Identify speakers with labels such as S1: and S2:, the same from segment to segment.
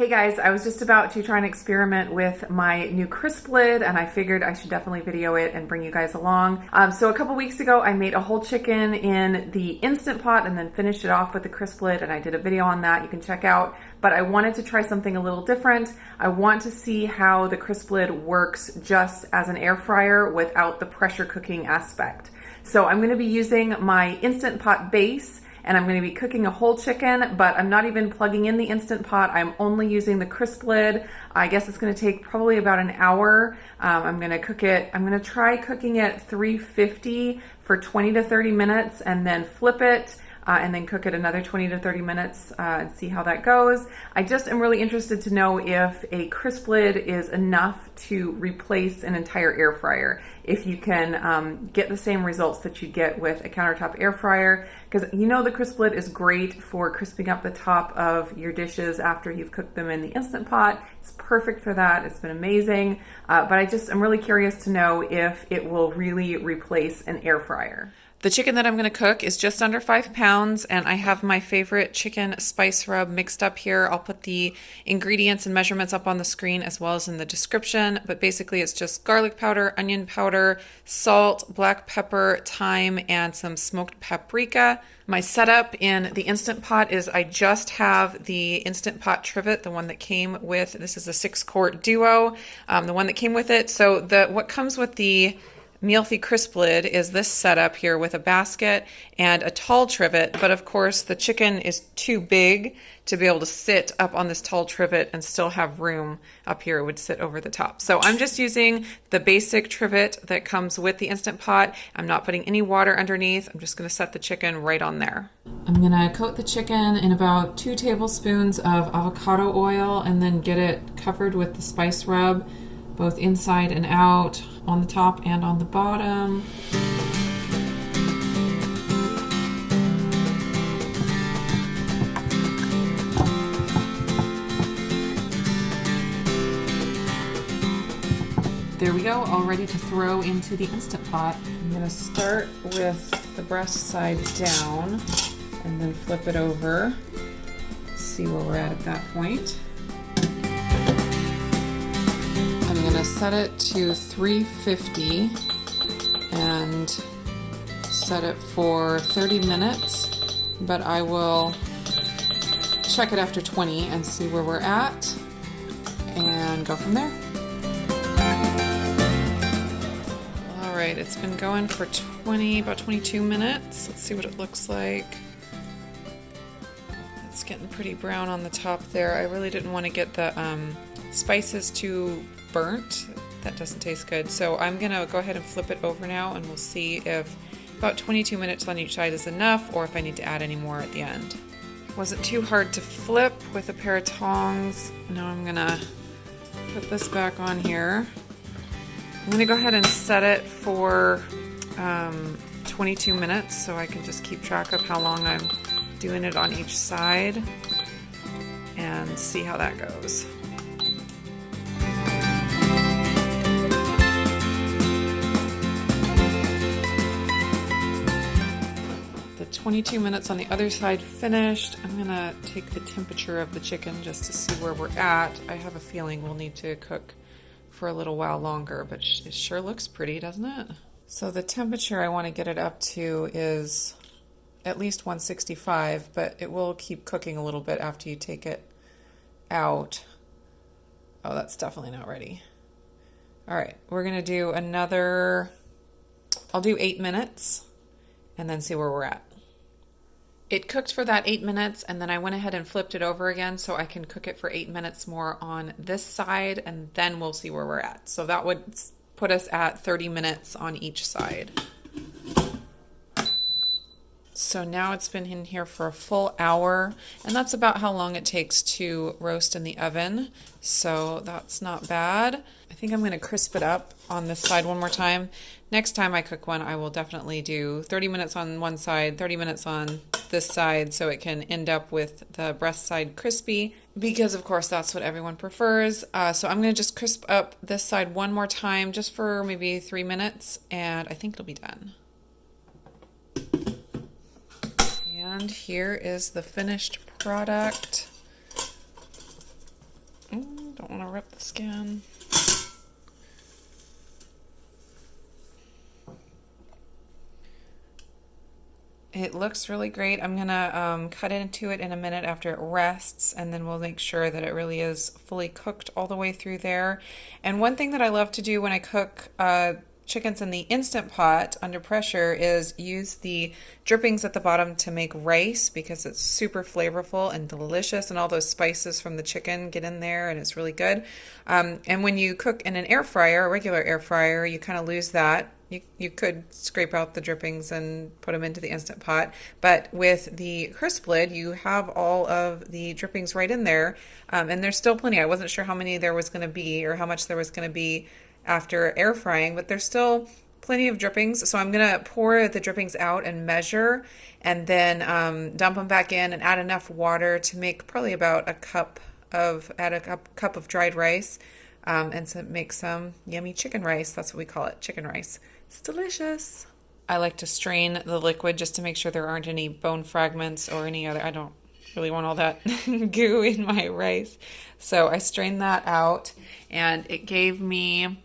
S1: Hey guys, I was just about to try and experiment with my new Crisplid and I figured I should definitely video it and bring you guys along. So a couple weeks ago I made a whole chicken in the Instant Pot and then finished it off with the Crisplid, and I did a video on that you can check out. But I wanted to try something a little different. I want to see how the Crisplid works just as an air fryer without the pressure cooking aspect. So I'm going to be using my Instant Pot base, and I'm going to be cooking a whole chicken, but I'm not even plugging in the Instant Pot. I'm only using the Crisplid. I guess it's going to take probably about an hour. I'm going to cook it. I'm going to try cooking it 350 for 20 to 30 minutes and then flip it. And then cook it another 20 to 30 minutes and see how that goes. I just am really interested to know if a Crisplid is enough to replace an entire air fryer. If you can get the same results that you get with a countertop air fryer, because you know the Crisplid is great for crisping up the top of your dishes after you've cooked them in the Instant Pot. It's perfect for that. It's been amazing. But I'm really curious to know if it will really replace an air fryer. The chicken that I'm going to cook is just under 5 pounds, and I have my favorite chicken spice rub mixed up here. I'll put the ingredients and measurements up on the screen as well as in the description, but basically it's just garlic powder, onion powder, salt, black pepper, thyme, and some smoked paprika. My setup in the Instant Pot is I just have the Instant Pot trivet, the one that came with, this is a 6-quart duo, the one that came with it. So what comes with the Mealthy Crisplid is this setup here with a basket and a tall trivet, but of course the chicken is too big to be able to sit up on this tall trivet and still have room up here. It would sit over the top. So I'm just using the basic trivet that comes with the Instant Pot. I'm not putting any water underneath. I'm just going to set the chicken right on there. I'm going to coat the chicken in about 2 tablespoons of avocado oil and then get it covered with the spice rub, both inside and out, on the top and on the bottom. There we go, all ready to throw into the Instant Pot. I'm going to start with the breast side down and then flip it over. Let's see where we're at that point. I'm going to set it to 350 and set it for 30 minutes, but I will check it after 20 and see where we're at and go from there. All right, it's been going for about 22 minutes. Let's see what it looks like. It's getting pretty brown on the top there. I really didn't want to get the spices too burnt. That doesn't taste good. So I'm gonna go ahead and flip it over now and we'll see if about 22 minutes on each side is enough or if I need to add any more at the end. Wasn't too hard to flip with a pair of tongs. Now I'm gonna put this back on here. I'm gonna go ahead and set it for 22 minutes so I can just keep track of how long I'm doing it on each side and see how that goes. The 22 minutes on the other side finished. I'm gonna take the temperature of the chicken just to see where we're at. I have a feeling we'll need to cook for a little while longer, but it sure looks pretty, doesn't it? So the temperature I want to get it up to is at least 165, but it will keep cooking a little bit after you take it out. Oh, that's definitely not ready. All right, we're gonna do another, I'll do 8 minutes and then see where we're at. It cooked for that 8 minutes and then I went ahead and flipped it over again so I can cook it for 8 minutes more on this side and then we'll see where we're at. So that would put us at 30 minutes on each side. So now it's been in here for a full hour, and that's about how long it takes to roast in the oven. So that's not bad. I think I'm going to crisp it up on this side one more time. Next time I cook one, I will definitely do 30 minutes on one side, 30 minutes on this side, so it can end up with the breast side crispy, because of course that's what everyone prefers. So I'm going to just crisp up this side one more time, just for maybe 3 minutes, and I think it'll be done. And here is the finished product. rip the skin. It looks really great. I'm gonna cut into it in a minute after it rests, and then we'll make sure that it really is fully cooked all the way through there. And one thing that I love to do when I cook chickens in the Instant Pot under pressure is use the drippings at the bottom to make rice, because it's super flavorful and delicious, and all those spices from the chicken get in there and it's really good. And when you cook in an air fryer, a regular air fryer, you kind of lose that. You could scrape out the drippings and put them into the Instant Pot, but with the Crisplid, you have all of the drippings right in there, and there's still plenty. I wasn't sure how many there was going to be or how much there was going to be after air frying, but there's still plenty of drippings. So I'm going to pour the drippings out and measure, and then dump them back in and add enough water to make probably about a cup of dried rice, and so make some yummy chicken rice. That's what we call it, chicken rice. It's delicious. I like to strain the liquid just to make sure there aren't any bone fragments or any other, I don't really want all that goo in my rice. So I strained that out, and it gave me a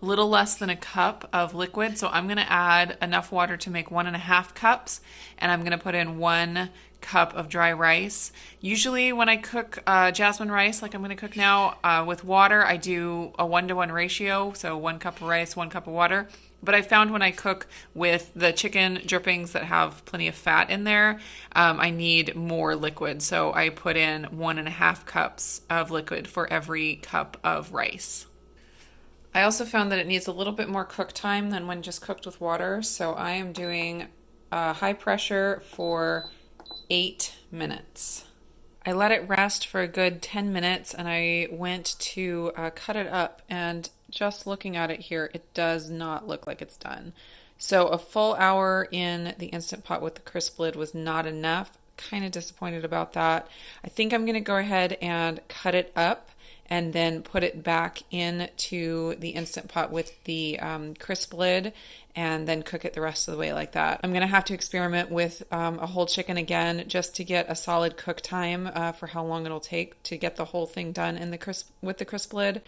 S1: little less than a cup of liquid. So I'm going to add enough water to make 1.5 cups, and I'm going to put in 1 cup of dry rice. Usually when I cook jasmine rice, like I'm going to cook now, with water, I do a 1-to-1 ratio. So 1 cup of rice, 1 cup of water. But I found when I cook with the chicken drippings that have plenty of fat in there, I need more liquid. So I put in 1.5 cups of liquid for every cup of rice. I also found that it needs a little bit more cook time than when just cooked with water. So I am doing high pressure for 8 minutes. I let it rest for a good 10 minutes, and I went to cut it up, and just looking at it here, it does not look like it's done. So a full hour in the Instant Pot with the Crisplid was not enough. Kind of disappointed about that. I think I'm going to go ahead and cut it up and then put it back into the Instant Pot with the Crisplid, and then cook it the rest of the way like that. I'm going to have to experiment with a whole chicken again just to get a solid cook time for how long it'll take to get the whole thing done in the with the Crisplid.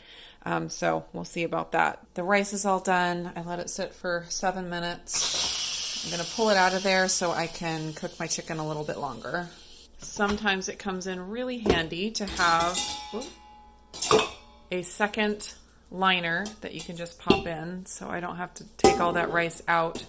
S1: So we'll see about that. The rice is all done. I let it sit for 7 minutes. I'm going to pull it out of there so I can cook my chicken a little bit longer. Sometimes it comes in really handy to have a second liner that you can just pop in, so I don't have to take all that rice out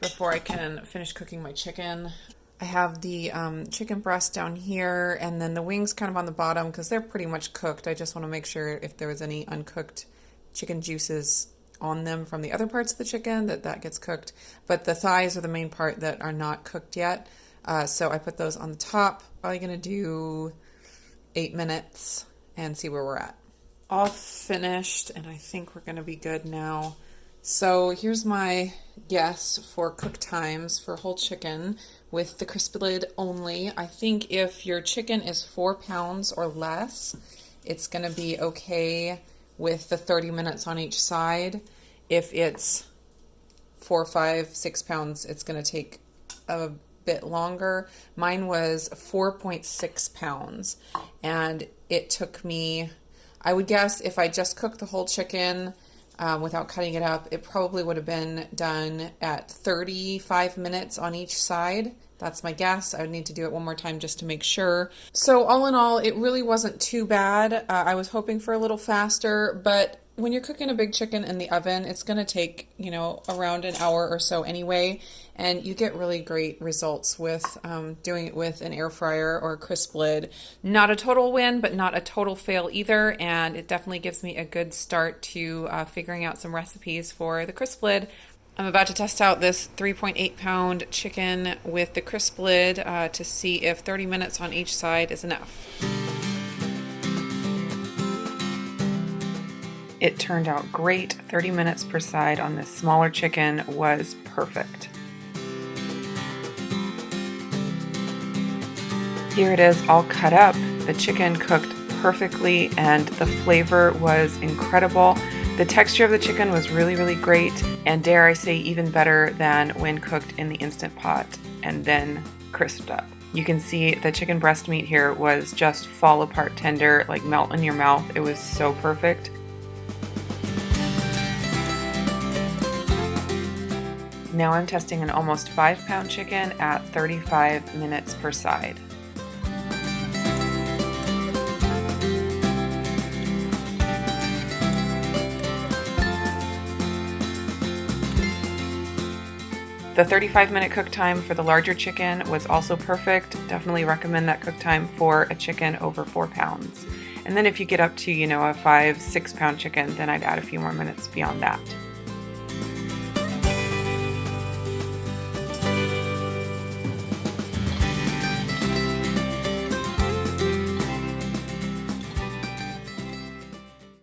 S1: before I can finish cooking my chicken. I have the chicken breast down here, and then the wings kind of on the bottom because they're pretty much cooked. I just want to make sure if there was any uncooked chicken juices on them from the other parts of the chicken that gets cooked. But the thighs are the main part that are not cooked yet, so I put those on the top. Probably going to do 8 minutes and see where we're at. All finished, and I think we're going to be good now. So here's my guess for cook times for whole chicken with the Crisplid only. I think if your chicken is 4 pounds or less, it's going to be okay with the 30 minutes on each side. If it's 4, 5, 6 pounds, it's going to take a bit longer. Mine was 4.6 pounds, and it took me, I would guess if I just cooked the whole chicken without cutting it up, it probably would have been done at 35 minutes on each side. That's my guess. I would need to do it one more time just to make sure. So all in all, it really wasn't too bad. I was hoping for a little faster, but when you're cooking a big chicken in the oven, it's going to take, around an hour or so anyway, and you get really great results with doing it with an air fryer or a Crisplid. Not a total win, but not a total fail either, and it definitely gives me a good start to figuring out some recipes for the Crisplid. I'm about to test out this 3.8 pound chicken with the Crisplid to see if 30 minutes on each side is enough. It turned out great. 30 minutes per side on this smaller chicken was perfect. Here it is all cut up. The chicken cooked perfectly and the flavor was incredible. The texture of the chicken was really, really great, and dare I say even better than when cooked in the Instant Pot and then crisped up. You can see the chicken breast meat here was just fall apart tender, like melt in your mouth. It was so perfect. Now I'm testing an almost 5-pound chicken at 35 minutes per side. The 35-minute cook time for the larger chicken was also perfect. Definitely recommend that cook time for a chicken over 4 pounds. And then if you get up to, a 5-6 pound chicken, then I'd add a few more minutes beyond that.